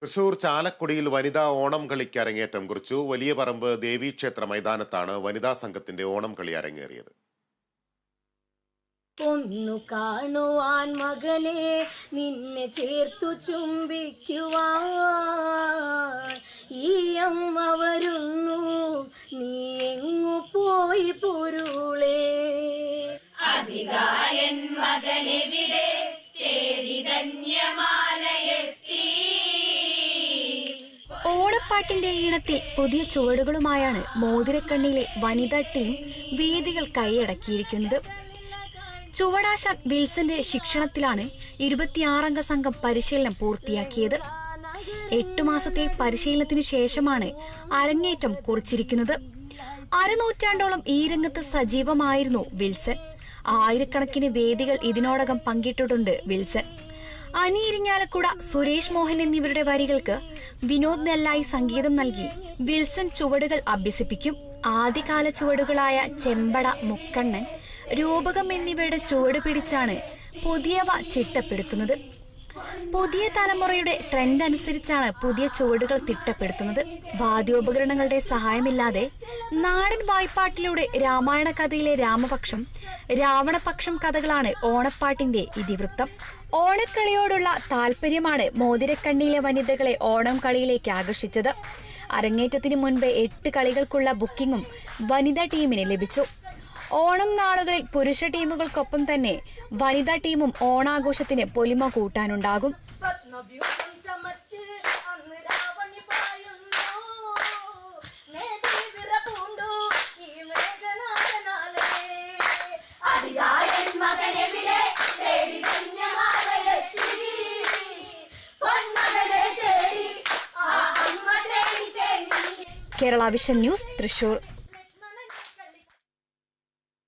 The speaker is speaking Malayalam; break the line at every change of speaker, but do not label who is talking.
തൃശൂർ ചാലക്കുടിയിൽ വനിതാ ഓണം കളിക്ക് അരങ്ങേറ്റം കുറിച്ചു. വലിയ പറമ്പ് ദേവീക്ഷേത്ര മൈതാനത്താണ് വനിതാ സംഘത്തിന്റെ ഓണം കളി അരങ്ങേറിയത്.
ഒന്നു കാണുവാൻ മകനെ നിന്നെ ചേർത്തു ചുംബിക്കുവാൻ ഈ അമ്മ വരുന്നു, നീ എങ്ങു പോയി പൊരുളേ.
അധികായൻ മകനെവിടെ തേടി ധന്യമാലയെത്തി.
ഓണപ്പാട്ടിന്റെ ഈണത്തിൽ പുതിയ ചുവടുകളുമായാണ് മോതിരക്കണ്ണിയിലെ വനിതാ ടീം വേദികൾ കൈയടക്കിയിരിക്കുന്നത്. ചുവടാശാൻ വിൽസന്റെ ശിക്ഷണത്തിലാണ് 26 അംഗ സംഘം പരിശീലനം പൂർത്തിയാക്കിയത്. 8 മാസത്തെ പരിശീലനത്തിനു ശേഷമാണ് അരങ്ങേറ്റം കുറിച്ചിരിക്കുന്നത്. അരനൂറ്റാണ്ടോളം ഈ രംഗത്ത് സജീവമായിരുന്നു വിൽസൺ. ആയിരക്കണക്കിന് വേദികൾ ഇതിനോടകം പങ്കിട്ടിട്ടുണ്ട് വിൽസൺ. അനി ഇരിങ്ങാലക്കുട, സുരേഷ് മോഹൻ എന്നിവരുടെ വരികൾക്ക് വിനോദ് നെല്ലായി സംഗീതം നൽകി വിൽസൺ ചുവടുകൾ അഭ്യസിപ്പിക്കും. ആദ്യകാല ചുവടുകളായ ചെമ്പട, മുക്കണ്ണൻ, രൂപകം എന്നിവയുടെ ചുവട് പിടിച്ചാണ് പുതിയവ ചിട്ടപ്പെടുത്തുന്നത്. പുതിയ തലമുറയുടെ ട്രെൻഡ് അനുസരിച്ചാണ് പുതിയ ചുവടുകൾ തിട്ടപ്പെടുത്തുന്നത്. വാദ്യോപകരണങ്ങളുടെ സഹായമില്ലാതെ നാടൻ വായ്പാട്ടിലൂടെ രാമായണ കഥയിലെ രാമപക്ഷം, രാവണപക്ഷം കഥകളാണ് ഓണപ്പാട്ടിന്റെ ഇതിവൃത്തം. ഓണക്കളിയോടുള്ള താല്പര്യമാണ് മോതിരക്കണ്ണിയിലെ വനിതകളെ ഓണം കളിയിലേക്ക് ആകർഷിച്ചത്. അരങ്ങേറ്റത്തിന് മുൻപ് 8 കളികൾക്കുള്ള ബുക്കിംഗും വനിതാ ടീമിന് ലഭിച്ചു. ഓണം നാളുകളിൽ പുരുഷ ടീമുകൾക്കൊപ്പം തന്നെ വനിതാ ടീമും ഓണാഘോഷത്തിന് പൊലിമ കൂട്ടാനുണ്ടാകും. Kerala vision news, Thrissur.